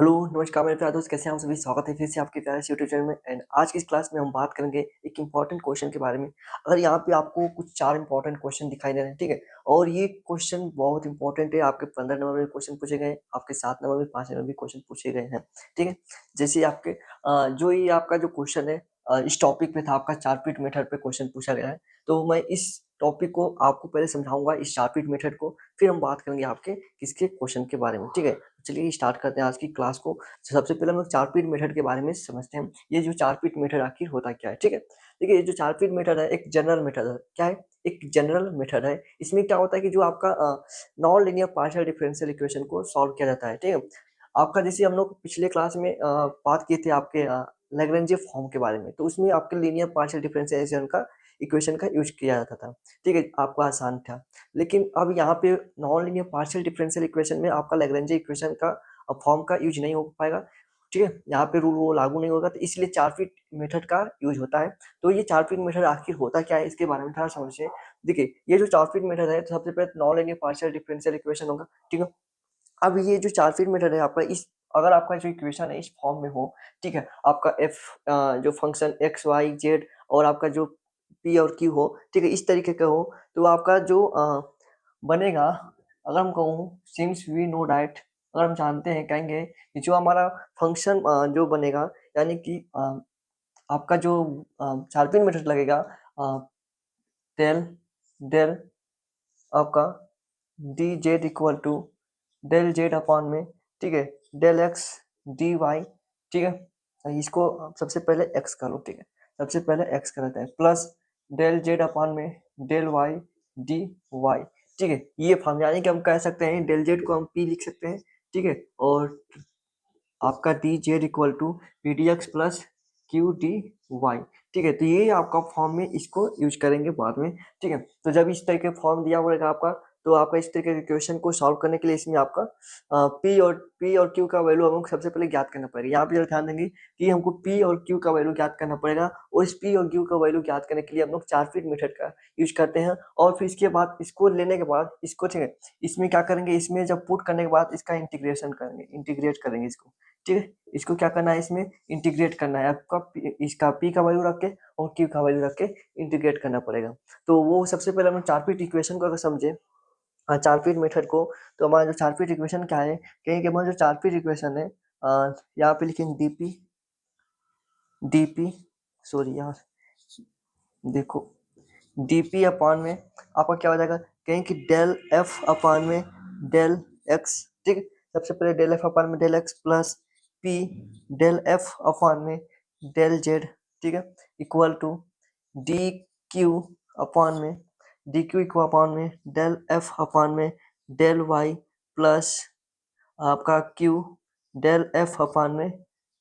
Hello, नमस्कार मेरे प्यारे दोस्त, कैसे हैं आप सभी? स्वागत है फिर से आपके प्यारे से यूट्यूब चैनल में। एंड आज की इस क्लास में हम बात करेंगे एक इम्पॉर्टेंट क्वेश्चन के बारे में। अगर यहाँ पे आपको कुछ 4 इम्पॉर्टेंट क्वेश्चन दिखाई दे रहे हैं, ठीक है? और ये क्वेश्चन बहुत इंपॉर्टेंट है, आपके 15 नंबर में क्वेश्चन पूछे गए हैं, आपके 7 नंबर में, 5 नंबर में क्वेश्चन पूछे गए हैं, ठीक है? जैसे आपके जो ये आपका जो क्वेश्चन है इस टॉपिक पे था, आपका चारपीट मेथड पे क्वेश्चन पूछा गया है। तो मैं इस टॉपिक को आपको पहले समझाऊंगा, इस चारपीट मेथड को, फिर हम बात करेंगे आपके किसके क्वेश्चन के बारे में, ठीक है? चलिए स्टार्ट करते हैं आज की क्लास को। सबसे पहले हम लोग चारपीट मेथड के बारे में समझते हैं। ये जो चारपीट मेथड आखिर होता क्या है, ठीक है? देखिए, ये जो चारपीट मेथड है एक जनरल मेथड है। क्या है? एक जनरल मेथड है। इसमें क्या होता है कि जो आपका non linear partial differential equation को सॉल्व किया जाता है, ठीक है? आपका जैसे हम लोग पिछले क्लास में बात किए थे आपके लैग्रेंज फॉर्म के बारे में, तो उसमें आपके लीनियर पार्शियल डिफरेंशिएशन का इक्वेशन का यूज किया जाता था, ठीक है? आपको आसान था। लेकिन अब यहाँ पे non linear partial differential equation में आपका लैग्रेंज इक्वेशन का फॉर्म का यूज नहीं हो पाएगा, ठीक है? यहाँ पे रूल वो लागू नहीं होगा, तो इसलिए चारपीट मेथड का यूज होता है। तो ये चारपीट मेथड आखिर होता क्या है, इसके बारे में थोड़ा समझिए। देखिए, ये जो चारपीट मेथड है, तो सबसे पहले non linear partial differential equation होगा, ठीक है? अब ये जो चारपीट मेथड है आपका, इस अगर आपका जो इक्वेशन है इस फॉर्म में हो, ठीक है? आपका एफ जो फंक्शन एक्स वाई जेड और आपका जो पी और क्यू हो, ठीक है? इस तरीके का हो, तो आपका जो बनेगा, अगर हम कहूँ सिंस वी नो डैट, अगर हम जानते हैं, कहेंगे कि जो हमारा फंक्शन जो बनेगा, यानी कि आपका जो चारपीट मेथड लगेगा, डेल डेल आपका d z equal to del z upon में, ठीक है, डेल एक्स डी वाई, ठीक है? इसको सबसे पहले एक्स कर लो, ठीक है? सबसे पहले एक्स कर लेते हैं, प्लस डेल जेड अपॉन में डेल वाई डी वाई, ठीक है? ये फॉर्म, यानी कि हम कह सकते हैं डेल जेड को हम पी लिख सकते हैं, ठीक है? और आपका d z equal to p d x plus q d y, ठीक है? तो ये आपका फॉर्म में इसको यूज करेंगे बाद में, ठीक है? तो जब इस तरीके फॉर्म दिया हुआ रहेगा आपका, तो आपका इस तरीके के क्वेश्चन को सॉल्व करने के लिए इसमें आपका पी और क्यू का वैल्यू हमको सबसे पहले ज्ञात करना पड़ेगा। यहाँ पे ध्यान देंगे कि हमको पी और क्यू का वैल्यू ज्ञात करना पड़ेगा, और इस पी और क्यू का वैल्यू ज्ञात करने के लिए हम लोग चारपीट मेथड का यूज करते हैं। और फिर इसके बाद इसको लेने के बाद इसको, ठीक है, इसमें क्या करेंगे, इसमें जब पुट करने के बाद इसका इंटीग्रेशन करेंगे, इंटीग्रेट करेंगे इसको, ठीक है? इसको क्या करना है, इसमें इंटीग्रेट करना है आपका, इसका पी का वैल्यू रख के और क्यू का वैल्यू रख के इंटीग्रेट करना पड़ेगा। तो वो सबसे पहले हम चारपीट इक्वेशन को अगर समझे, चारपीट मेथड को, तो हमारा जो चारपीट इक्वेशन क्या है, कहेंगे हमारा जो चारपीट इक्वेशन है, यहाँ पे लिखेंगे डीपी डीपी सॉरी यार, देखो, डीपी अपॉन में आपका क्या हो जाएगा, कहें कि डेल एफ अपॉन में डेल एक्स, ठीक है? सबसे पहले डेल एफ अपॉन में del x plus p del F upon में डेल जेड, ठीक है, equal to d q upon में डी क्यू इक्वल अपॉन में डेल एफ अपॉन में डेल वाई प्लस आपका क्यू डेल एफ अपॉन में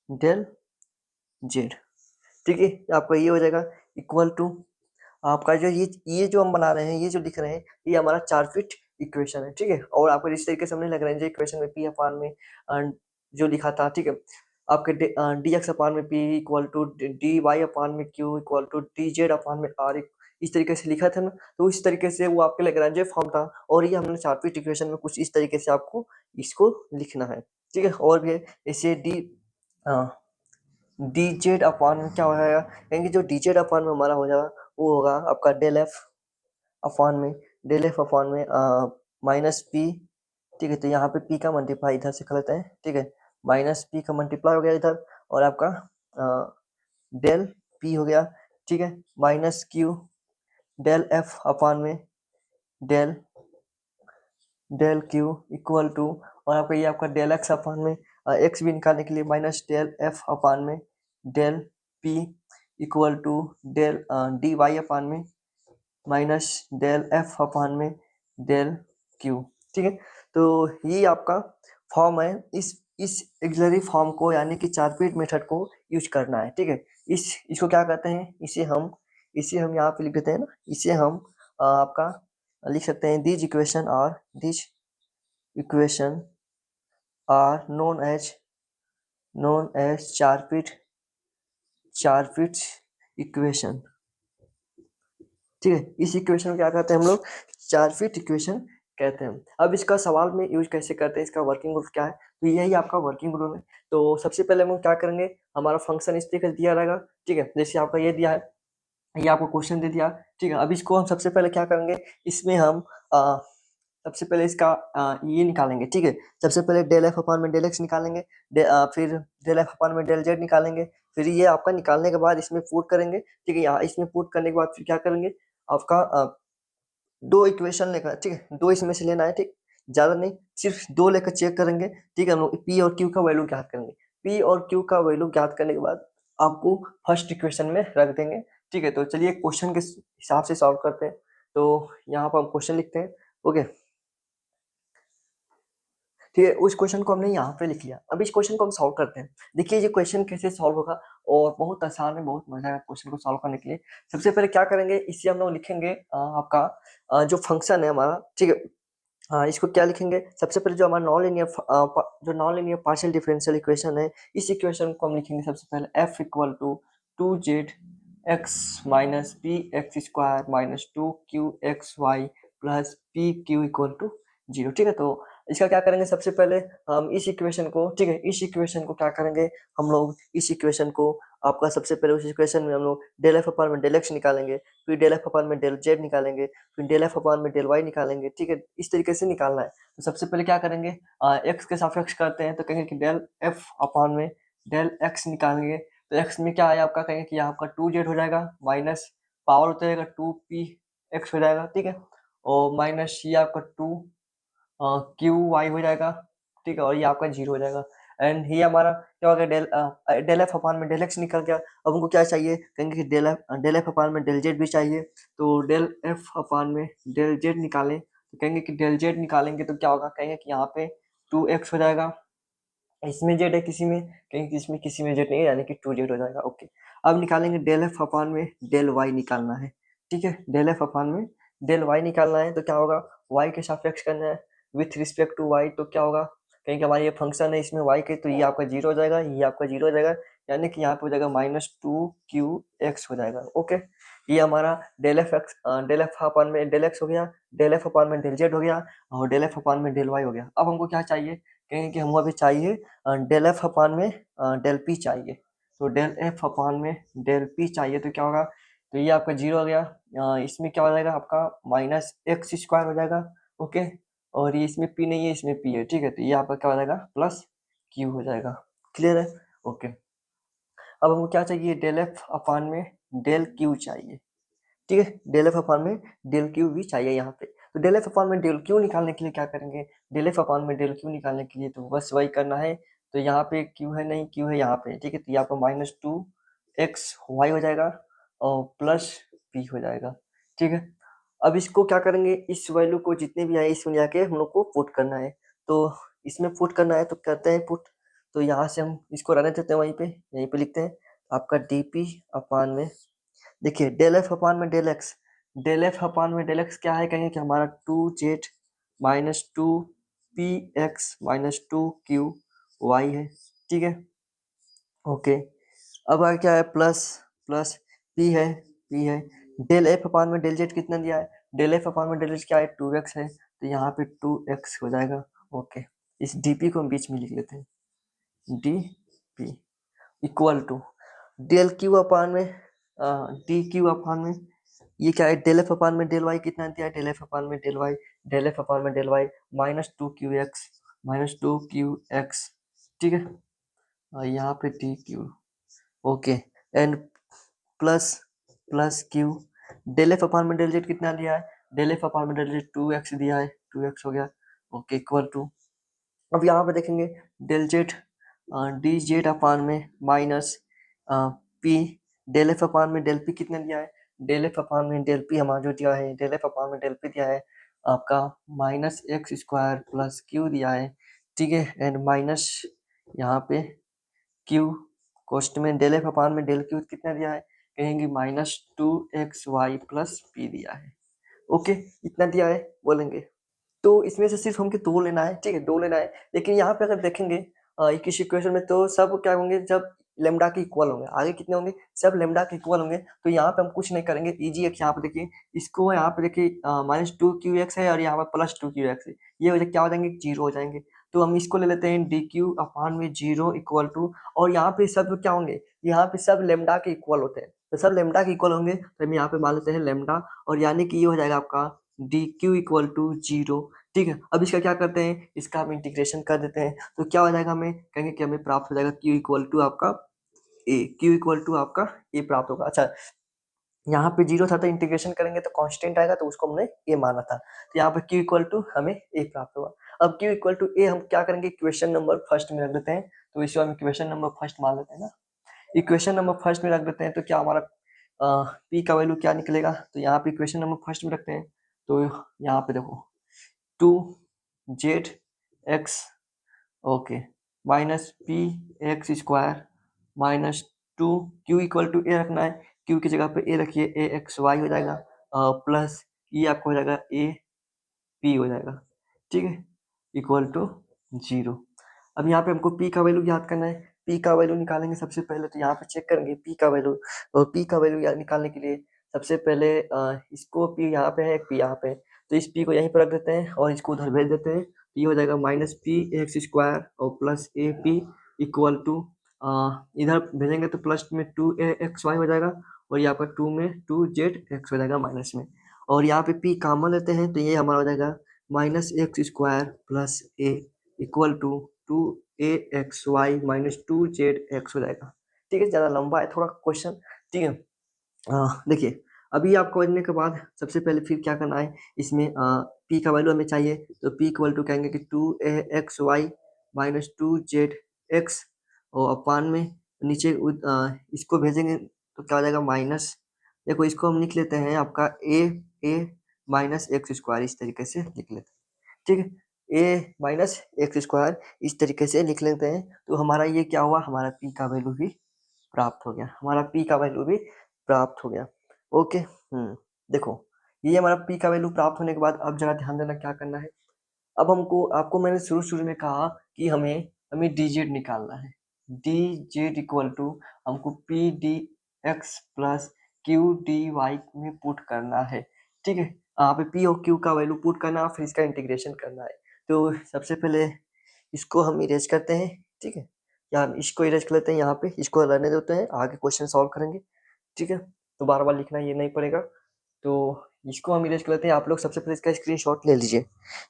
del z, ठीक है? आपका ये हो जाएगा इक्वल टू आपका जो ये जो हम बना रहे हैं, ये जो लिख रहे हैं, ये हमारा चारपीट इक्वेशन है, ठीक है? और आपको जिस तरीके से हमने लग रहे हैं जो इक्वेशन में पी अपान में जो लिखा था, ठीक है, आपके डी एक्स अपान में P equal to D Y upon में Q equal to D Z upon में आर, इस तरीके से लिखा था ना, तो इस तरीके से वो आपके लैग्रेंज फॉर्म था। और ये हमने चारपीट इक्वेशन में कुछ इस तरीके से आपको इसको लिखना है, ठीक है? और भी ऐसे डी जेड अपॉन में क्या हो जाएगा, यानी कि जो डी जेड अपॉन में हमारा हो जाएगा, वो होगा आपका डेल एफ अपॉन में डेल एफ अपॉन में माइनस पी, ठीक है? तो यहाँ पे पी का मल्टीप्लाई इधर से कर लेते हैं, ठीक है? माइनस पी का मल्टीप्लाई हो गया इधर, और आपका डेल पी हो गया, ठीक है? Minus Q del F upon में del del Q equal to, और आपका ये आपका डेल एक्स अपॉन में एक्स भी निकालने के लिए माइनस डेल एफ अपॉन में del P equal to del D Y upon में माइनस डेल एफ अपॉन में डेल क्यू, ठीक है? तो ये आपका फॉर्म है। इस एक्सिलरी फॉर्म को, यानी कि चारपीट मेथड को यूज करना है, ठीक है? इसको क्या कहते हैं, इसे हम यहाँ पे लिख देते हैं ना, इसे हम आपका लिख सकते हैं, this equation are known as Charpit equation, ठीक है? इस इक्वेशन को क्या कहते हैं हम लोग, चारपीट इक्वेशन कहते हैं। अब इसका सवाल में यूज़ कैसे करते हैं, इसका वर्किंग रूल क्या है? तो यही आपका वर्किंग रूल है। तो सबसे पहले हम लोग क्या करेंगे, हमारा फंक्शन इस तरीके से दिया रहेगा, ठीक है? जैसे आपका ये दिया है, ये आपको क्वेश्चन दे दिया, ठीक है? अब इसको हम सबसे पहले क्या करेंगे, इसमें हम सबसे पहले इसका ये निकालेंगे, ठीक है? सबसे पहले डेल एफ अपॉन में डेल एक्स निकालेंगे, फिर डेल एफ अपॉन में डेल जेड निकालेंगे, फिर ये आपका निकालने के बाद इसमें पुट करेंगे, ठीक है? यहाँ इसमें पुट करने के बाद फिर क्या करेंगे, आपका 2 इक्वेशन लेकर, ठीक है? 2 इसमें से लेना है, ठीक? ज़्यादा नहीं, सिर्फ 2 लेकर चेक करेंगे, ठीक है? हम लोग पी और क्यू का वैल्यू ज्ञात करेंगे। पी और क्यू का वैल्यू ज्ञात करने के बाद आपको फर्स्ट इक्वेशन में रख देंगे, ठीक है? तो चलिए क्वेश्चन के हिसाब से सॉल्व करते हैं। तो यहाँ पर हम क्वेश्चन लिखते हैं, ओके? ठीक है, उस क्वेश्चन को हमने यहाँ पे लिख लिया। अब इस क्वेश्चन को हम सॉल्व करते हैं। देखिए ये क्वेश्चन कैसे सॉल्व होगा, और बहुत आसान है, बहुत मजा है क्वेश्चन को सॉल्व करने के लिए। सबसे पहले क्या करेंगे, इसे हम लोग लिखेंगे आपका जो फंक्शन है हमारा, ठीक है? हाँ, इसको क्या लिखेंगे, सबसे पहले जो हमारा non linear partial differential equation है, इस इक्वेशन को हम लिखेंगे सबसे पहले f equal to 2z x minus P x square minus 2qxy plus p q equal to 0, ठीक है? तो इसका क्या करेंगे, सबसे पहले हम इस इक्वेशन को, ठीक है, इस इक्वेशन को क्या करेंगे, हम लोग इस इक्वेशन को, आपका सबसे पहले उस इक्वेशन में हम लोग डेल एफ अपॉन में डेल एक्स निकालेंगे, फिर डेल एफ अपॉन में डेल जेड निकालेंगे, फिर डेल एफ अपॉन में डेल वाई निकालेंगे, ठीक है? इस तरीके से निकालना है। तो सबसे पहले क्या करेंगे, एक्स के सापेक्ष करते हैं, तो कहेंगे कि डेल एफ अपॉन में डेल एक्स निकालेंगे, तो एक्स में क्या आया आपका, कहेंगे कि यहाँ आपका 2z हो जाएगा, माइनस पावर होता जाएगा 2p एक्स हो जाएगा, ठीक है? और माइनस ये आपका 2 क्यू वाई हो जाएगा, ठीक है? और ये आपका 0 हो जाएगा। एंड ये हमारा क्या हो गया, डेल एफ अपॉन में डेल एक्स निकल गया। अब हमको क्या चाहिए, कहेंगे कि डेल एफ अपॉन में डेल जेड भी चाहिए, तो डेल एफ अपॉन में डेल जेड निकालें, तो कहेंगे कि डेल जेड निकालेंगे तो क्या होगा, कहेंगे कि यहाँ पे 2x हो जाएगा, इसमें जेड है किसी में, कहेंगे कि इसमें किसी में जेड नहीं है, यानी कि 2z हो जाएगा, ओके? अब निकालेंगे डेल एफ अपॉन में डेल वाई निकालना है, ठीक है? डेल एफ अपॉन में डेल वाई निकालना है, तो क्या होगा, y के सापेक्ष करना है विथ रिस्पेक्ट टू y, तो क्या होगा, कहेंगे कि हमारा ये फंक्शन है, इसमें y के, तो ये आपका 0 हो जाएगा, ये आपका 0 हो जाएगा, यानी कि यहाँ पे हो जाएगा -2qx हो जाएगा, ओके? ये हमारा डेल एफ अपॉन में डेल एक्स हो गया, डेल एफ अपॉन में डेल जेड हो गया, और डेल एफ अपॉन में डेल वाई हो गया। अब हमको क्या चाहिए, कहेंगे कि हमको अभी चाहिए डेल एफ अपॉन में डेल पी चाहिए, तो डेल एफ अपॉन में डेल पी चाहिए, तो क्या होगा, तो ये आपका 0 हो गया, इसमें क्या हो जाएगा आपका माइनस एक्स स्क्वायर हो जाएगा, ओके? और ये इसमें p नहीं है, इसमें p है, ठीक है? तो ये आपका क्या हो जाएगा, प्लस q हो जाएगा, क्लियर है, ओके? अब हमको क्या चाहिए, डेल एफ अपॉन में डेल q चाहिए, ठीक है? डेल एफ अपॉन में डेल क्यू भी चाहिए यहाँ पे। तो डेल एफ अपॉन में डेल क्यू निकालने के लिए क्या करेंगे, डेल एफ अपॉन में डेल क्यू निकालने के लिए तो बस वही करना है, तो यहाँ पे क्यू है नहीं, क्यू है यहाँ पे, ठीक है? तो यहाँ पर -2xy हो जाएगा और प्लस p हो जाएगा, ठीक है? अब इसको क्या करेंगे, इस वैल्यू को जितने भी आए इसमें जाके हम लोग को पुट करना है, तो इसमें पुट करना है, तो करते हैं पुट। तो यहाँ से हम इसको रहने देते हैं, वहीं पे यहीं पे लिखते हैं आपका dp अपॉन में, देखिए डेल एफ अपॉन में del x, del F upon में डेल एक्स क्या है, कहेंगे कि हमारा 2z minus 2px minus 2qy है, ठीक है? ओके, अब आगे क्या है, प्लस प्लस p है, डेल एफ अपॉन में डेल जेड कितना दिया है, डेल एफ अपॉन में डेल जेड क्या है, 2x है, तो यहाँ पे 2x हो जाएगा, ओके? इस dp को हम बीच में लिख लेते हैं, dp equal to del q upon में डी क्यू अपॉन में, ये क्या है, डेल एफ अपॉन में डेल वाई कितना दिया है, डेल एफ अपॉन में del y, del F upon में डेल वाई -2qx, ठीक है? और यहाँ पे d q, okay? And plus plus q, del F upon में डेल जेड कितना दिया है, डेल एफ अपॉन में डेल जेड 2x दिया है, 2x हो गया, ओके? इक्वल टू, अब यहाँ पे देखेंगे del Z D Z upon में minus P, del F upon में डेल पी कितना दिया है, डेल एफ अपॉन में डेल पी हमारा जो दिया है, डेल एफ अपॉन में डेल पी दिया है आपका -x² प्लस क्यू दिया है, ठीक है? एंड माइनस यहाँ पे क्यू, कोष्ट में डेल एफ अपॉन में डेल क्यू कितना दिया है, कहेंगे -2xy प्लस पी दिया है, ओके? इतना दिया है बोलेंगे, तो इसमें से सिर्फ हमको 2 लेना है, ठीक है? 2 लेना है, लेकिन यहाँ पे अगर देखेंगे किसी इक्वेशन में, तो सब क्या होंगे, जब लेमडा के इक्वल होंगे। आगे कितने होंगे? सब लेमडा के इक्वल होंगे। तो यहाँ पे हम कुछ नहीं करेंगे, इजी है। यहाँ पे देखिए, इसको यहाँ पे देखिए -2qx है और यहाँ पे +2qx है, ये क्या हो जाएंगे? 0 हो जाएंगे। तो हम इसको ले लेते हैं dq/0 इक्वल टू, और यहाँ पे सब क्या होंगे? यहाँ पे सब लेमडा के इक्वल होते हैं, तो सब लेमडा के इक्वल होंगे, तो हम यहाँ पे मान लेते हैं लेमडा, और यानी कि ये हो जाएगा आपका dq इक्वल टू 0। ठीक है, अब इसका क्या करते हैं? इसका हम इंटीग्रेशन कर देते हैं, तो क्या हो जाएगा? हमें कहेंगे कि हमें प्राप्त हो जाएगा q इक्वल टू आपका a, q इक्वल टू आपका a प्राप्त होगा। अच्छा, यहाँ पे 0 था तो इंटीग्रेशन करेंगे तो कांस्टेंट आएगा, तो उसको हमने a माना था, तो यहाँ पे q इक्वल टू हमें a प्राप्त हुआ। अब q इक्वल टू a हम क्या करेंगे? इक्वेशन नंबर फर्स्ट में रख देते हैं, तो इसको हम इक्वेशन नंबर फर्स्ट मान लेते हैं ना। इक्वेशन नंबर फर्स्ट में रख देते हैं, तो क्या हमारा p का वैल्यू क्या निकलेगा? तो यहाँ पे इक्वेशन नंबर फर्स्ट में रखते हैं, तो यहाँ पे देखो 2z(x) okay minus P x square minus 2q equal to A रखना है, q की जगह पे a रखिए, ए एक्स वाई हो जाएगा, प्लस ये आपको हो जाएगा ए पी हो जाएगा। ठीक है, इक्वल टू 0। अब यहाँ पे हमको p का वैल्यू याद करना है, p का वैल्यू निकालेंगे सबसे पहले, तो यहाँ पे चेक करेंगे p का वैल्यू, और p का वैल्यू निकालने के लिए सबसे पहले इसको p यहाँ पे है, p यहाँ पे है, तो इस p को यहीं पर रख देते हैं और इसको उधर भेज देते हैं, तो ये हो जाएगा -p(x)² और plus a p equal to, इधर भेजेंगे तो प्लस में 2axy हो जाएगा, और यहाँ पर 2 में 2zx हो जाएगा माइनस में, और यहाँ पे p कॉमन लेते हैं, तो ये हमारा हो जाएगा -x² plus a equal to 2axy minus 2zx हो जाएगा। ठीक है, ज़्यादा लंबा है थोड़ा क्वेश्चन। ठीक है, देखिए, अभी आपको समझने के बाद सबसे पहले फिर क्या करना है, इसमें p का वैल्यू हमें चाहिए, तो p इक्वल टू कहेंगे कि 2axy माइनस 2zx, और अपान में नीचे इसको भेजेंगे तो क्या हो जाएगा? माइनस, देखो इसको हम लिख लेते हैं आपका a माइनस एक्स स्क्वायर, इस तरीके से लिख लेते हैं। ठीक है, a माइनस एक्स स्क्वायर इस तरीके से लिख लेते हैं, तो हमारा ये क्या हुआ? हमारा p का वैल्यू भी प्राप्त हो गया, हमारा p का वैल्यू भी प्राप्त हो गया। ओके, देखो, ये हमारा p का वैल्यू प्राप्त होने के बाद अब जरा ध्यान देना क्या करना है। अब हमको, आपको मैंने शुरू में कहा कि हमें dz निकालना है, dz इक्वल टू हमको p dx plus q dy में पुट करना है। ठीक है, यहाँ पे p और q का वैल्यू पुट करना, फिर इसका इंटीग्रेशन करना है। तो सबसे पहले इसको हम इरेज करते हैं। ठीक है, या हम इसको इरेज कर लेते हैं, यहाँ पे इसको रहने देते हैं, आगे क्वेश्चन सॉल्व करेंगे। ठीक है, तो बार बार लिखना ये नहीं पड़ेगा, तो इसको हम इरेज कर लेते हैं। आप लोग सबसे पहले इसका स्क्रीनशॉट ले लीजिए,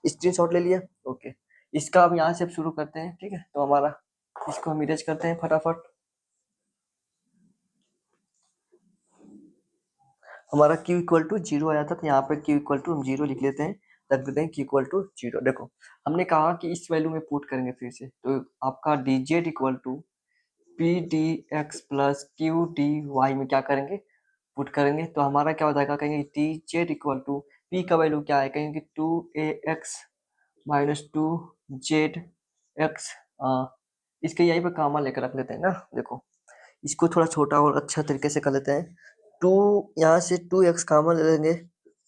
स्क्रीनशॉट ले लिया। ओके, इसका अब यहाँ से शुरू करते हैं। ठीक है, तो हमारा इसको हम इरेज करते हैं फटाफट। हमारा q इक्वल टू 0 आया था, तो यहाँ पे q इक्वल टू हम 0 लिख लेते हैं, रख देते हैं q इक्वल टू 0। देखो, हमने कहा कि इस वैल्यू में पुट करेंगे फिर से, तो आपका dz equal to p d x plus q d y में क्या करेंगे? पुट करेंगे, तो हमारा क्या हो जाएगा? कहेंगे t z equal to p का वैल्यू क्या है? कहेंगे 2ax माइनस 2zx, इसके यहीं पर कामा लेकर रख लेते हैं ना। देखो, इसको थोड़ा छोटा और अच्छा तरीके से कर लेते हैं। 2 यहाँ से 2x कामन ले लेंगे,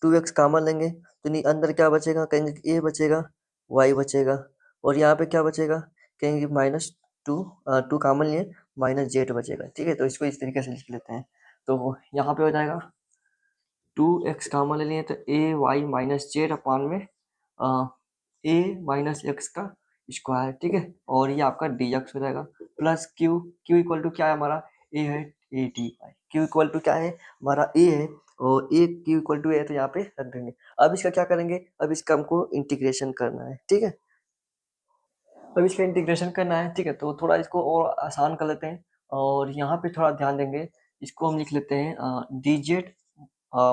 2x कामन लेंगे, तो नहीं अंदर क्या बचेगा? कहेंगे कि a बचेगा, y बचेगा, और यहाँ पे क्या बचेगा? कहेंगे -2, 2 कामन लिए, -z बचेगा। ठीक है, तो इसको इस तरीके से लिख लेते हैं, तो यहाँ पे हो जाएगा 2x कामन ले लिए, तो a y minus z upon में a माइनस एक्स का स्क्वायर। ठीक है, और ये आपका dx हो जाएगा, प्लस q इक्वल टू क्या है हमारा? a है, a dy। q equal to क्या है? हमारा a है, और a q equal to a, तो यहाँ पे रख देंगे। अब इसका क्या करेंगे? अब इसका हमको इंटीग्रेशन करना है। ठीक है, अब इसका इंटीग्रेशन करना है। ठीक है, तो थोड़ा इसको और आसान कर लेते हैं, और यहाँ पे थोड़ा ध्यान देंगे। इसको हम लिख लेते हैं dz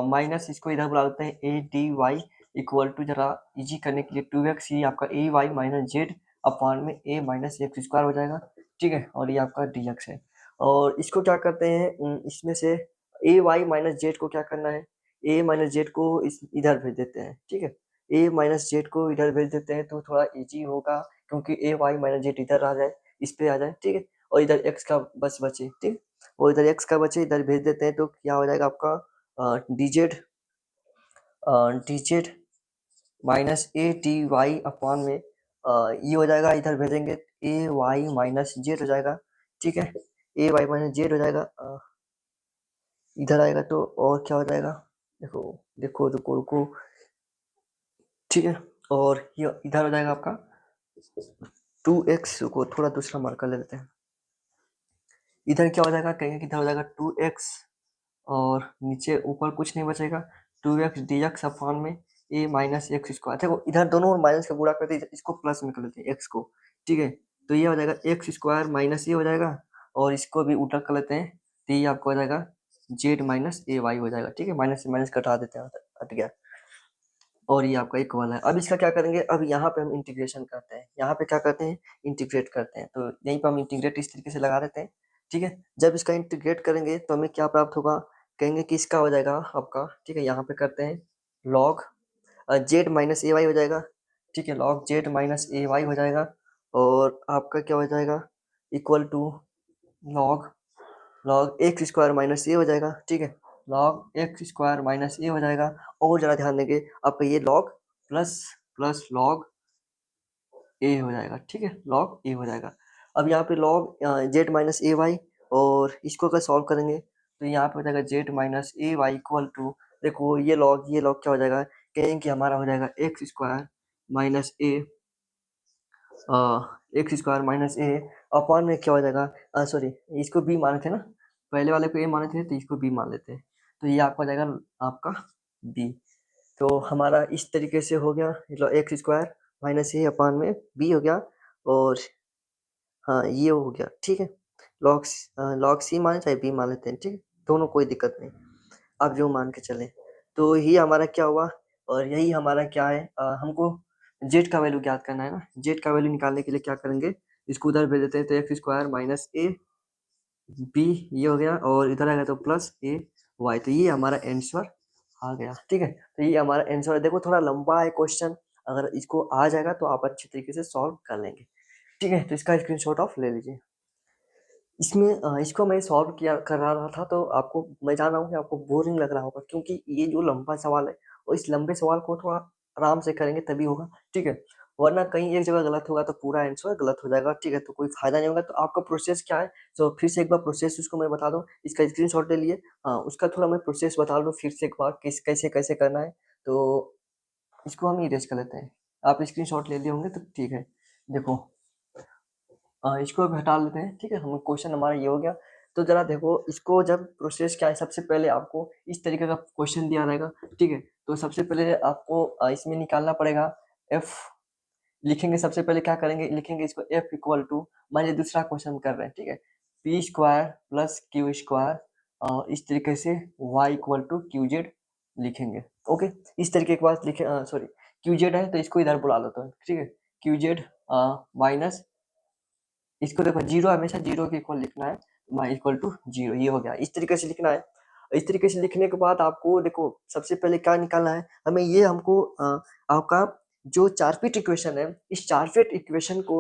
माइनस, इसको इधर बुला लेते हैं a d y equal to, जरा इजी करने के लिए 2x, ये आपका a y minus z upon में a माइनस एक्स स्क्वायर हो जाएगा। ठीक है, और ये आपका dx है, और इसको क्या करते हैं, इसमें से ए वाई माइनस जेड को क्या करना है? a माइनस जेड को इधर भेज देते हैं। ठीक है, a माइनस जेड को इधर भेज देते हैं, तो थोड़ा इजी होगा, क्योंकि ए वाई माइनस जेड इधर आ जाए, इस पे आ जाए। ठीक है, और इधर x का बस बचे। ठीक, और इधर x का बचे, इधर भेज देते हैं, तो क्या हो जाएगा आपका dz minus a t y upon में ये हो जाएगा, इधर भेजेंगे ए वाई माइनस जेड हो जाएगा। ठीक है, ए वाई माइनस जेड हो जाएगा। इधर आएगा तो और क्या हो जाएगा, देखो देखो रुको रुको, ठीक है। और ये इधर हो जाएगा आपका 2x, रुको थोड़ा दूसरा मार्कर ले लेते हैं। इधर क्या हो जाएगा, कहेंगे कि इधर हो जाएगा 2x, और नीचे ऊपर कुछ नहीं बचेगा, 2x dx अपॉन में a माइनस एक्स स्क्वायर। देखो इधर दोनों माइनस का गुणा करते हैं, इसको प्लस में कर लेते हैं x को, ठीक है। तो ये हो जाएगा एक्स स्क्वायर माइनस ये हो जाएगा, और इसको भी उल्टा कर लेते हैं, तो ये आपको हो जाएगा z माइनस ए वाई हो जाएगा, ठीक है। माइनस से माइनस कटा देते हैं, हट गया। और ये आपका एक वाला है। अब इसका क्या करेंगे, अब यहाँ पे हम इंटीग्रेशन करते हैं, यहाँ पे क्या करते हैं, इंटीग्रेट करते हैं। तो यहीं पे हम इंटीग्रेट इस तरीके से लगा देते हैं, ठीक है। जब इसका इंटीग्रेट करेंगे तो हमें क्या प्राप्त होगा, कहेंगे कि इसका हो जाएगा आपका, ठीक है। यहाँ पे करते हैं लॉग जेड माइनस ए वाई हो जाएगा, ठीक है। लॉग जेड माइनस ए वाई हो जाएगा, और आपका क्या हो जाएगा, equal to log log X square minus A हो जाएगा, ठीक है। Log X square minus A हो जाएगा, और जरा ध्यान देंगे आपका ये log plus plus log A हो जाएगा, ठीक है। लॉग ए हो जाएगा। अब यहाँ पे लॉग जेड माइनस ए वाई, और इसको अगर सॉल्व करेंगे तो यहाँ पे हो जाएगा z minus A y equal to, देखो ये लॉग क्या हो जाएगा, कहेंगे कि हमारा हो जाएगा एक्स स्क्वायर माइनस ए, एक्स स्क्वायर माइनस ए अपॉन में क्या हो जाएगा, सॉरी इसको बी माने थे ना, पहले वाले को ए माने थे तो इसको बी मान लेते हैं, तो ये आपका हो जाएगा आपका बी। तो हमारा इस तरीके से हो गया, एक्स स्क्वायर माइनस ए अपॉन में बी हो गया, और हाँ ये हो गया, ठीक है। लॉग लॉग सी माने चाहे बी मान लेते हैं, ठीक है, दोनों कोई दिक्कत नहीं, आप जो मान के चलें। तो ये हमारा क्या हुआ, और यही हमारा क्या है, हमको जेड का वैल्यू ज्ञात करना है ना। जेड का वैल्यू निकालने के लिए क्या करेंगे, इसको उधर भेज देते हैं, तो x square minus a b ये हो गया, और इधर आएगा तो प्लस ए वाई, तो ये हमारा आंसर आ गया, ठीक है। तो ये हमारा आंसर है। देखो थोड़ा लंबा है क्वेश्चन, अगर इसको आ जाएगा तो आप अच्छे तरीके से सॉल्व कर लेंगे, ठीक है। तो इसका स्क्रीनशॉट ऑफ ले लीजिए। इसमें इसको मैं सॉल्व किया कर रहा था, तो आपको, मैं जान रहा हूँ कि आपको बोरिंग लग रहा होगा, क्योंकि ये जो लंबा सवाल है, और इस लंबे सवाल को थोड़ा आराम से करेंगे तभी होगा, ठीक है। वरना कहीं एक जगह गलत होगा तो पूरा आंसर गलत हो जाएगा, ठीक है, तो कोई फायदा नहीं होगा। तो आपका प्रोसेस क्या है, तो फिर से एक बार प्रोसेस उसको मैं बता दूं, इसका स्क्रीनशॉट ले लिए। हाँ, उसका थोड़ा मैं प्रोसेस बता दूं फिर से एक बार, किस कैसे कैसे करना है। तो इसको हम इरेज कर लेते हैं, आप स्क्रीनशॉट ले लिए होंगे तो ठीक है। देखो इसको अब हटा लेते हैं, ठीक है। हम क्वेश्चन हमारा ये हो गया। तो जरा देखो इसको, जब प्रोसेस क्या है, सबसे पहले आपको इस तरीके का क्वेश्चन दिया रहेगा, ठीक है। तो सबसे पहले आपको इसमें निकालना पड़ेगा एफ, लिखेंगे सबसे पहले क्या करेंगे, लिखेंगे इसको एफ इक्वल टू, मान लीजिए दूसरा क्वेश्चन कर रहे हैं, ठीक है, p square plus Q square, और इस तरीके से y equal to q z लिखेंगे, ओके। इस तरीके के बाद लिखे, सॉरी क्यू जेड है तो इसको इधर बुला लेते हैं, ठीक है। क्यू जेड माइनस, इसको देखो जीरो, हमेशा जीरो के इक्वल लिखना है, माई इक्वल टू जीरो, ये हो गया, इस तरीके से लिखना है। इस तरीके से लिखने के बाद आपको देखो सबसे पहले क्या निकालना है हमें, ये हमको आपका जो चारफिट इक्वेशन है, इस चारफिट इक्वेशन को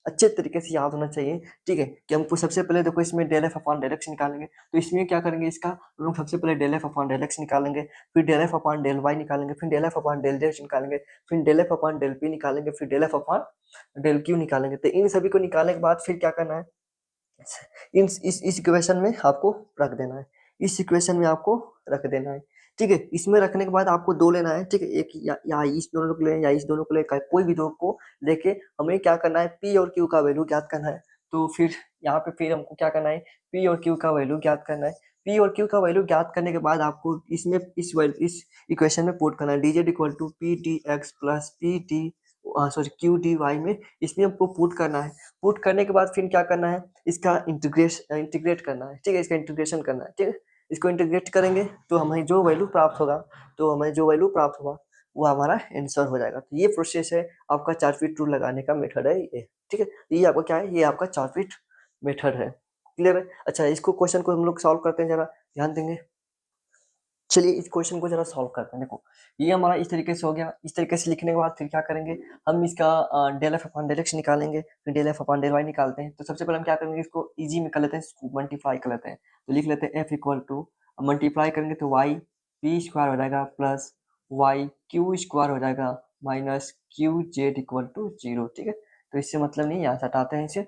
अच्छे तरीके से याद होना चाहिए, ठीक है। कि हमको सबसे पहले देखो इसमें del F upon del x निकालेंगे, तो इसमें क्या करेंगे, इसका हम लोग सबसे पहले del F upon del x निकालेंगे, फिर del F upon del y निकालेंगे, फिर del F upon del z निकालेंगे, फिर del F upon del p निकालेंगे, फिर del F upon del q निकालेंगे। तो इन सभी को निकालने के बाद फिर क्या करना है, इस इक्वेशन में आपको रख देना है, इस इक्वेशन में आपको रख देना है, ठीक है। इसमें रखने के बाद आपको दो लेना है, ठीक है, एक या इस दोनों को ले या इस दोनों को ले, कोई भी दो को लेके हमें क्या करना है, पी और क्यू का वैल्यू ज्ञात करना है। तो फिर यहाँ पे फिर हमको क्या करना है, पी और क्यू का वैल्यू ज्ञात करना है। पी और क्यू का वैल्यू ज्ञात करने के बाद आपको इसमें इस इक्वेशन में पुट करना है, d z equal to p d x plus p d, sorry q d y में, इसमें हमको पुट करना है। पुट करने के बाद फिर क्या करना है, इसका इंटीग्रेट करना है, ठीक है, इसका इंटीग्रेशन करना है, ठीक है। इसको इंटीग्रेट करेंगे तो हमें जो वैल्यू प्राप्त होगा, वो हमारा आंसर हो जाएगा। तो ये प्रोसेस है आपका चार फीट रूल लगाने का मेथड है ये, ठीक है। ये आपका क्या है, ये आपका चार फीट मेथड है, क्लियर है। अच्छा, इसको क्वेश्चन को हम लोग सॉल्व करते हैं, जरा ध्यान देंगे। चलिए इस क्वेश्चन को जरा सॉल्व करते हैं। देखो ये हमारा इस तरीके से हो गया, इस तरीके से लिखने के बाद फिर क्या करेंगे, हम इसका del F upon del x निकालेंगे, फिर del F upon del y निकालते हैं। तो सबसे पहले हम क्या करेंगे, इसको इजी में कर लेते हैं, इसको मल्टीप्लाई कर लेते हैं। तो लिख लेते हैं एफ इक्वल टू, मल्टीप्लाई करेंगे तो वाई पी स्क्वायर हो जाएगा प्लस वाई क्यू स्क्वायर हो जाएगा minus Q Z equal to zero, ठीक है। तो इससे मतलब नहीं, यहाँ से हटाते हैं इसे।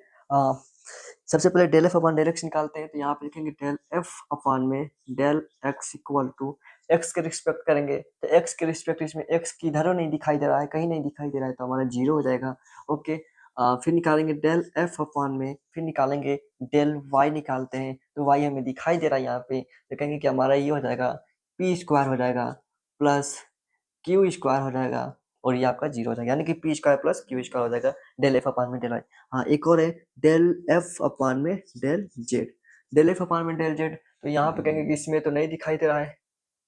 सबसे पहले del F upon del x निकालते हैं, तो यहाँ पे लिखेंगे डेल एफ अपॉन में del x equal to x के रिस्पेक्ट करेंगे, तो एक्स के रिस्पेक्ट इसमें एक्स की इधर नहीं दिखाई दे रहा है, कहीं नहीं दिखाई दे रहा है, तो हमारा जीरो हो जाएगा। ओके, फिर निकालेंगे डेल एफ अपॉन में, फिर निकालेंगे डेल वाई निकालते हैं, तो वाई हमें दिखाई दे रहा है यहाँ पे, तो कहेंगे कि हमारा ये हो जाएगा पी स्क्वायर हो जाएगा प्लस क्यू स्क्वायर हो जाएगा, और ये आपका जीरो हो जाएगा, यानी कि p square plus Q square हो जाएगा डेल एफ अपॉन में डेल वाई। हाँ, एक और है डेल एफ अपॉन में del z, del F upon में डेल जेड, तो यहाँ पे कहेंगे कि इसमें तो नहीं दिखाई दे रहा है,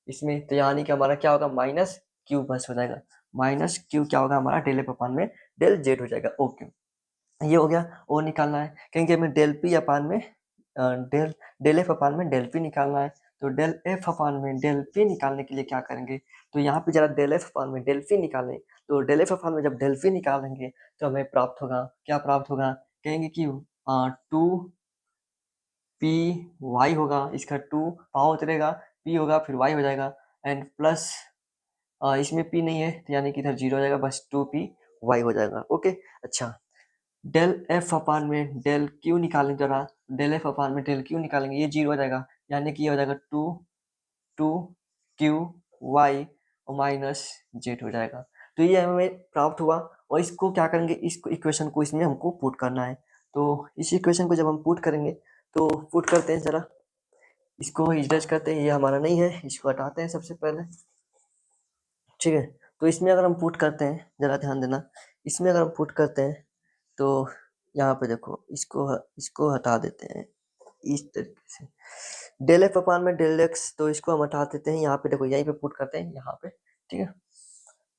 इसमें तो यानी कि हमारा क्या होगा माइनस क्यू बस हो जाएगा, माइनस क्यू क्या होगा हमारा डेल एफ अपॉन में डेल जेड हो जाएगा। ओके, ये हो गया। और निकालना है, कहेंगे हमें डेल पी अपान में डेल डेल एफ अपान में डेल पी निकालना है, तो डेल एफ अपान में डेल पी निकालने के लिए क्या करेंगे, तो यहाँ पे जरा डेल एफ अपान में डेल पी निकालें, तो डेल एफ अपान में जब डेल पी निकालेंगे तो हमें प्राप्त होगा, क्या प्राप्त होगा, कहेंगे कि 2 पी वाई होगा, इसका 2 पावर उतरेगा, पी होगा फिर वाई हो जाएगा, एंड प्लस इसमें पी नहीं है, तो यानी कि इधर जीरो हो जाएगा, बस 2 पी वाई हो जाएगा। ओके, अच्छा, डेल एफ अपान में डेल क्यू निकालेंगे, जरा डेल एफ अपान में डेल क्यू निकालेंगे, ये जीरो हो जाएगा, यानी कि ये हो जाएगा 2 क्यू वाई माइनस जेड हो जाएगा। तो ये हमें प्राप्त हुआ, और इसको क्या करेंगे, इस इक्वेशन को इसमें हमको पुट करना है, तो इस इक्वेशन को जब हम पुट करेंगे, तो पुट करते हैं, जरा इसको इरेज करते हैं, ये हमारा नहीं है, इसको हटाते हैं सबसे पहले, ठीक है। तो इसमें अगर हम पुट करते हैं, जरा ध्यान देना, इसमें अगर हम पुट करते हैं, तो यहाँ पे देखो, इसको इसको हटा देते हैं इस तरीके से, डेल एफ अपान में डेल एक्स, तो इसको हम हटा देते हैं, यहाँ पे देखो, यहीं पे पुट करते हैं, यहाँ पे, ठीक है,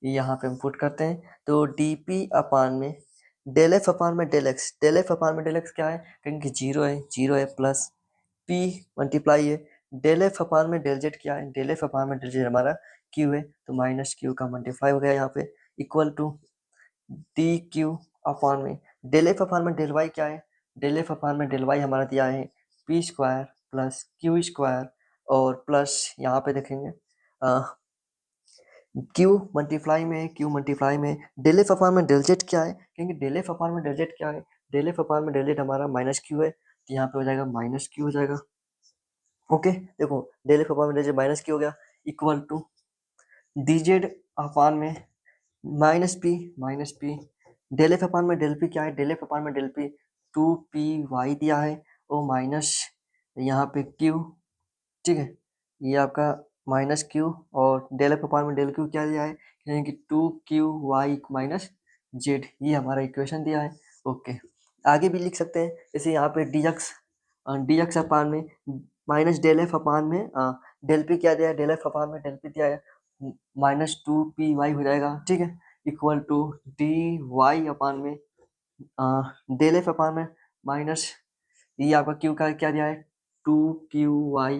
यहाँ पे हम पुट करते हैं, तो डी पी अपान में डेल एफ अपान में डेल एक्स, डेल एफ अपान में डेल एक्स क्या है, क्योंकि जीरो है, जीरो है, प्लस पी मल्टीप्लाई है डेल एफ अपान में डेल जेड, क्या है, डेल एफ अपान में डेल जेड हमारा क्यू है, तो माइनस क्यू का मल्टीप्लाई हो गया यहाँ पे, इक्वल टू डी क्यू अपान में डेल एफ अपान में डेल वाई, क्या है, डेल एफ अपान में डेल वाई हमारा दिया है p square plus Q square, और प्लस यहाँ पे देखेंगे क्यू मल्टीप्लाई में डेल एफ अपान में डेल जेड, क्या है, क्योंकि डेल एफ अपान में डेल जेड क्या है, डेल एफ अपान में डेल जेड हमारा माइनस क्यू है, तो यहाँ पे हो जाएगा माइनस क्यू हो जाएगा। ओके, देखो डेल एफ अपान में डेल जेड माइनस क्यू हो गया, equal to D Z upon में माइनस पी डेल एफ अपान में डेल पी, क्या है, डेल एफ अपान में डेल पी 2 पी वाई दिया है, और माइनस यहाँ पे क्यू, ठीक है, ये आपका माइनस क्यू, और डेल एफ अपान में डेल क्यू क्या दिया है, यानी कि 2 क्यू वाई माइनस जेड, ये हमारा इक्वेशन दिया है। ओके, आगे भी लिख सकते हैं, जैसे यहाँ पे डी एक्स अपान में माइनस डेल एफ अपान में डेल पी क्या दिया है, डेल एफ अपान में डेल पी दिया है -2 पी वाई हो जाएगा, ठीक है, equal to D Y upon में डेल एफ अपान में माइनस ये आपका क्यू का क्या दिया है 2 क्यू वाई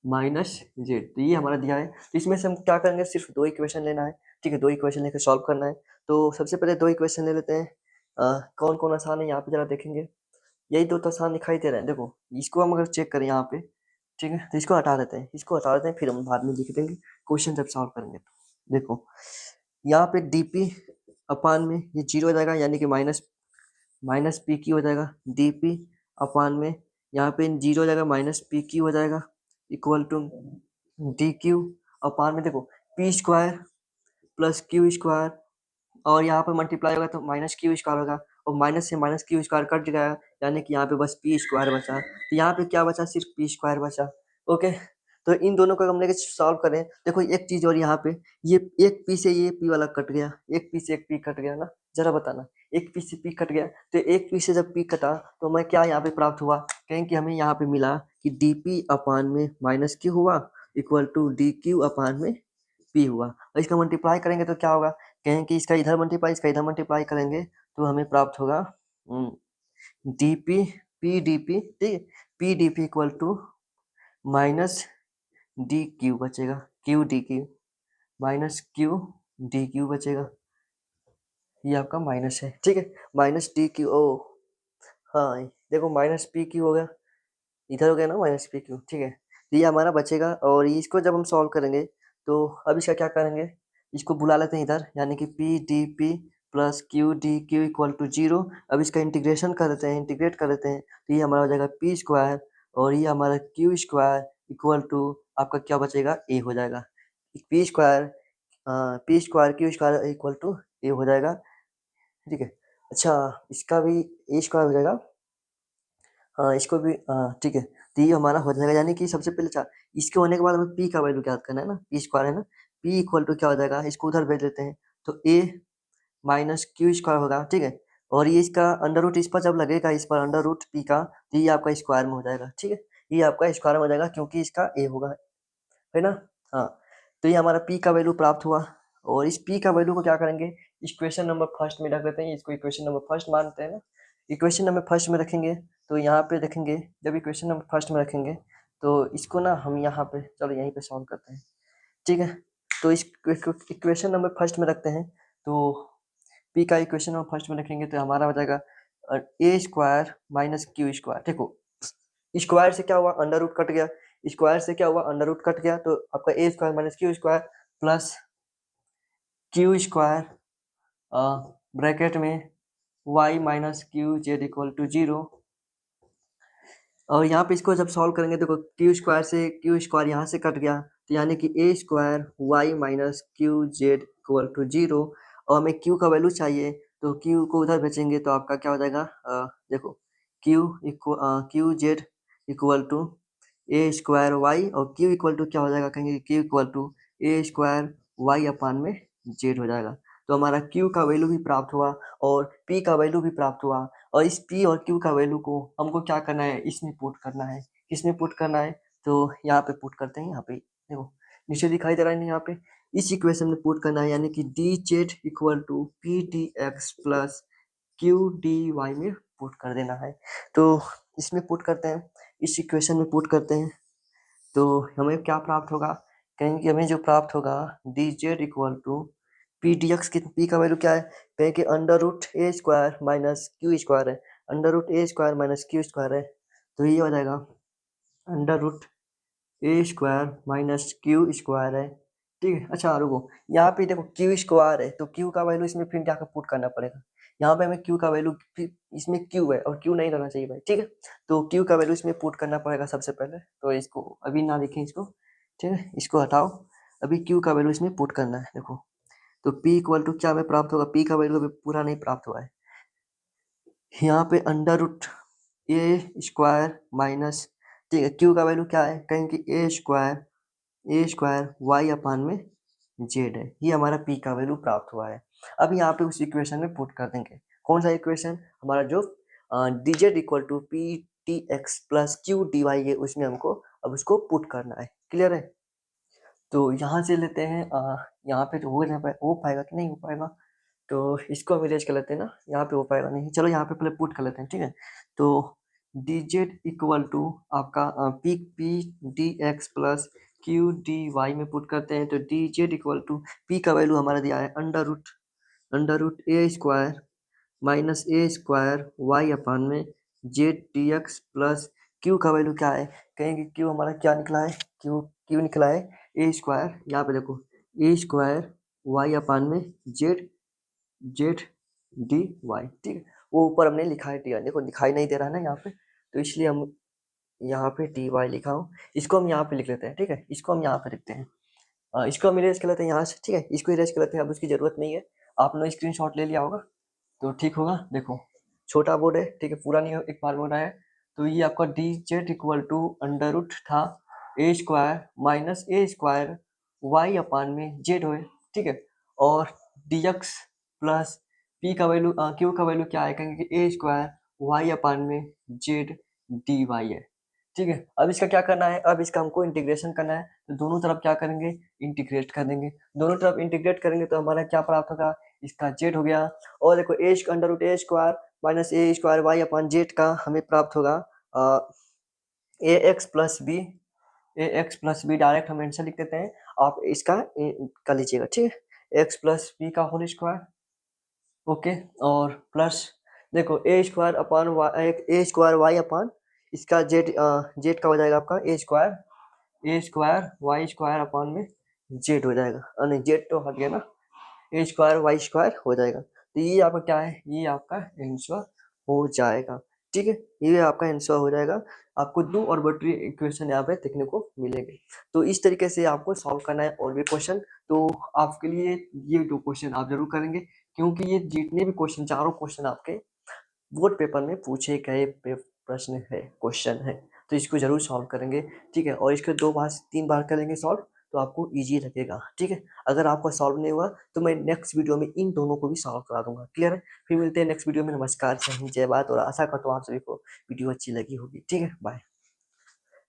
माइनस जेड, तो ये हमारा दिया है, तो इसमें से हम क्या करेंगे, सिर्फ दो इक्वेशन लेना है, ठीक है, दो इक्वेशन लेकर सॉल्व करना है, तो सबसे पहले दो इक्वेशन ले लेते हैं, कौन कौन आसान है यहाँ पे जरा देखेंगे, यही दो तो आसान दिखाई दे रहे हैं, देखो इसको हम अगर चेक करें यहाँ पे, ठीक है, तो इसको हटा देते हैं, इसको हटा देते हैं, फिर हम बाद में लिख देंगे क्वेश्चन जब सॉल्व करेंगे, तो देखो यहाँ पे डी पी अपान में ये जीरो हो जाएगा, यानी कि माइनस पी क्यू हो जाएगा, डी पी अपान में यहाँ पे जीरो हो जाएगा, माइनस पी क्यू हो जाएगा, इक्वल टू डी क्यू अपान में देखो P square plus Q square, और यहाँ पे मल्टीप्लाई होगा तो माइनस क्यू स्क्वायर होगा, और माइनस से माइनस क्यू स्क्वायर कट गया, यानी कि यहाँ पे बस पी स्क्वायर बचा, तो यहाँ पे क्या बचा, सिर्फ पी स्क्वायर बचा। ओके, तो इन दोनों को हम लेके सॉल्व करें, देखो एक चीज और यहाँ पे, ये एक पी से ये पी वाला कट गया, एक पी से एक पी कट गया ना, जरा बताना, एक पी से पी कट गया, तो एक पी से जब पी कटा तो मैं क्या यहाँ पे प्राप्त हुआ, कहें कि हमें यहाँ पे मिला कि डी पी अपान में माइनस क्यू हुआ, इक्वल टू डी क्यू अपान में पी हुआ, और इसका मल्टीप्लाई करेंगे तो क्या होगा, कहें कि इसका इधर मल्टीप्लाई इसका इधर मल्टीप्लाई करेंगे, तो हमें प्राप्त होगा D P P D P, ठीक है, P D P equal to minus D Q बचेगा, Q D Q minus Q D Q बचेगा, ये आपका माइनस है, ठीक है, माइनस डी क्यू, ओ हाँ देखो माइनस पी क्यू हो गया, इधर हो गया ना माइनस पी क्यू, ठीक है, तो ये हमारा बचेगा, और इसको जब हम सॉल्व करेंगे, तो अब इसका क्या करेंगे, इसको बुला लेते हैं इधर, यानी कि p D p plus q D q equal to 0। अब इसका इंटीग्रेशन कर देते हैं, इंटीग्रेट कर देते हैं, तो ये हमारा हो जाएगा पी स्क्वायर और ये हमारा क्यू स्क्वायर इक्वल टू आपका क्या बचेगा, ए हो जाएगा। P square Q square equal to A हो जाएगा, ठीक है। अच्छा, इसका भी ए स्क्वायर हो जाएगा, हाँ इसको भी, हाँ ठीक है। तो ये हमारा हो जाएगा, यानी कि सबसे पहले इसके होने के बाद हमें पी का वैल्यू याद करना है ना, पी स्क्वायर है ना, पी इक्वल टू क्या हो जाएगा, इसको उधर भेज देते हैं, तो ए माइनस क्यू स्क्वायर होगा, ठीक है। और ये इसका अंडर रूट इस पर जब लगेगा, इस पर अंडर रूट पी का, तो ये आपका स्क्वायर में हो जाएगा, ठीक है। ये आपका स्क्वायर में हो जाएगा क्योंकि इसका ए होगा, है ना। हाँ, तो ये हमारा पी का वैल्यू प्राप्त हुआ, और इस पी का वैल्यू को क्या करेंगे, इक्वेशन नंबर फर्स्ट में रख देते हैं, इसको इक्वेशन नंबर फर्स्ट मानते हैं ना। इक्वेशन नंबर फर्स्ट में रखेंगे तो यहाँ पे देखेंगे, जब इक्वेशन नंबर फर्स्ट में रखेंगे तो इसको ना हम यहाँ पे, चलो यहीं पे सॉल्व करते हैं, ठीक है। तो इस इक्वेशन नंबर फर्स्ट में रखते हैं, तो पी का इक्वेशन नंबर फर्स्ट में रखेंगे तो हमारा हो जाएगा A square minus Q square. देखो स्क्वायर से क्या हुआ, अंडर रूट कट गया, स्क्वायर से क्या हुआ, अंडर रूट कट गया, तो आपका A square minus Q square plus Q square bracket में Y minus Q Z equal to 0। और यहाँ पे इसको जब सॉल्व करेंगे, देखो क्यू स्क्वायर से क्यू स्क्वायर यहाँ से कट गया, तो यानी कि A square Y minus Q Z equal to 0। और हमें क्यू का वैल्यू चाहिए, तो क्यू को उधर भेजेंगे तो आपका क्या हो जाएगा, देखो Q Z equal to A square Y, और क्यू इक्वल टू क्या हो जाएगा, कहेंगे Q equal to A square Y upon में जेड हो जाएगा। तो हमारा क्यू का वैल्यू भी प्राप्त हुआ और पी का वैल्यू भी प्राप्त हुआ, और इस पी और क्यू का वैल्यू को हमको क्या करना है, इसमें पुट करना है। किसमें पुट करना है, तो यहाँ पे पुट करते हैं, यहाँ पे देखो नीचे दिखाई दे रहा है ना, यहाँ पे इस इक्वेशन में पुट करना है, यानी कि d z equal to p d x plus q d y में पुट कर देना है। तो इसमें पुट करते हैं, इस इक्वेशन में पुट करते हैं, तो हमें क्या प्राप्त होगा, कहेंगे कि हमें जो प्राप्त होगा d z equal to p d x, p का वैल्यू क्या है, कहें कि under root a square minus Q square है, under root a square minus Q square है, तो ये हो जाएगा under root a square minus Q square है, ठीक है। अच्छा रुको, यहाँ पे देखो क्यू स्क्वायर है, तो क्यू का वैल्यू इसमें फिर जाकर पुट करना पड़ेगा, यहाँ पे हमें क्यू का वैल्यू, इसमें क्यू है और क्यू नहीं रहना चाहिए भाई, ठीक है। तो क्यू का वैल्यू इसमें पुट करना पड़ेगा सबसे पहले, तो इसको अभी ना लिखें इसको, ठीक है, इसको हटाओ, अभी क्यू का वैल्यू इसमें पुट करना है। देखो तो P इक्वल टू क्या हमें प्राप्त होगा, P का वैल्यू अभी पूरा नहीं प्राप्त हुआ है, यहाँ पे under root a square minus, ठीक है, Q का वैल्यू क्या है, कहें कि ए स्क्वायर वाई अपान में जेड है, ये हमारा P का वैल्यू प्राप्त हुआ है। अब यहाँ पे उस इक्वेशन में पुट कर देंगे, कौन सा इक्वेशन, हमारा जो d z equal to p t x plus q d y है, उसमें हमको अब उसको पुट करना है, क्लियर है। तो यहाँ से लेते हैं, यहाँ पे तो हो पाएगा कि नहीं हो पाएगा, तो इसको हम इरेज कर लेते हैं ना, यहाँ पे हो पाएगा नहीं, चलो यहाँ पे पहले पुट कर लेते हैं, ठीक है। तो डी जेड इक्वल टू आपका p P d x plus q d y में पुट करते हैं, तो d z equal to p का वैल्यू हमारा दिया है under root a square minus a square Y upon में z d x plus q का वैल्यू क्या है, कहेंगे क्यू हमारा क्या निकला है, क्यू निकला है ए स्क्वायर, यहाँ पे देखो ए स्क्वायर वाई अपान में जेड जेड डी वाई, ठीक है। वो ऊपर हमने लिखा है टी, देखो दिखाई नहीं दे रहा है ना यहाँ पे, तो इसलिए हम यहाँ पे टी वाई लिखा हूँ, इसको हम यहाँ पे लिख लेते हैं, ठीक है, इसको हम यहाँ पे लिखते हैं, इसको हम इरेज कर लेते हैं यहाँ से, ठीक है, इसको इरेज कर लेते हैं, अब उसकी जरूरत नहीं है, आपने स्क्रीनशॉट ले लिया होगा तो ठीक होगा। देखो छोटा बोर्ड है, ठीक है, पूरा नहीं एक बार बोर्ड है, तो ये आपका d z equal to under root था a square minus a square Y upon में जेड हो, ठीक है, और डी एक्स प्लस पी का वैल्यू क्यू का वैल्यू क्या है, कहेंगे कि ए स्क्वायर वाई अपान में जेड डी वाई है, ठीक है। अब इसका क्या करना है, अब इसका हमको इंटीग्रेशन करना है, तो दोनों तरफ क्या करेंगे, इंटीग्रेट कर देंगे, दोनों तरफ इंटीग्रेट करेंगे तो हमारा क्या प्राप्त होगा, इसका जेड हो गया, और देखो A under root a square minus a square Y upon Z का हमें प्राप्त होगा ए एक्स प्लस बी, डायरेक्ट हम आंसर लिख देते हैं, आप इसका कर लीजिएगा, ठीक है, एक्स प्लस बी का होल स्क्वायर, ओके, और प्लस देखो ए स्क्वायर अपान ए स्क्वायर वाई अपान इसका जेड जेड का हो जाएगा आपका A square Y square upon में जेड हो जाएगा, नहीं जेड तो हट गया ना, ए स्क्वायर वाई स्क्वायर हो जाएगा, तो ये आपका क्या है, ये आपका आंसर हो जाएगा। ठीक है, ये आपका आंसर हो जाएगा। आपको दो ऑर्बिटरी इक्वेशन यहाँ पे देखने को मिलेंगे। तो इस तरीके से आपको सॉल्व करना है और भी क्वेश्चन। तो आपके लिए ये दो क्वेश्चन आप जरूर करेंगे, क्योंकि ये जितने भी क्वेश्चन, चारों क्वेश्चन आपके बोर्ड पेपर में पूछे गए प्रश्न है, क्वेश्चन है। तो इसको जरूर सॉल्व करेंगे। ठीक है, और इसके 2 बार से 3 बार करेंगे सॉल्व, तो आपको इजी लगेगा। ठीक है, अगर आपका सॉल्व नहीं हुआ तो मैं नेक्स्ट वीडियो में इन दोनों को भी सॉल्व करा दूंगा। क्लियर है? फिर मिलते हैं नेक्स्ट वीडियो में। नमस्कार, जय हिंद, जय भारत, और आशा करता हूँ आप सभी को वीडियो अच्छी लगी होगी। ठीक है, बाय।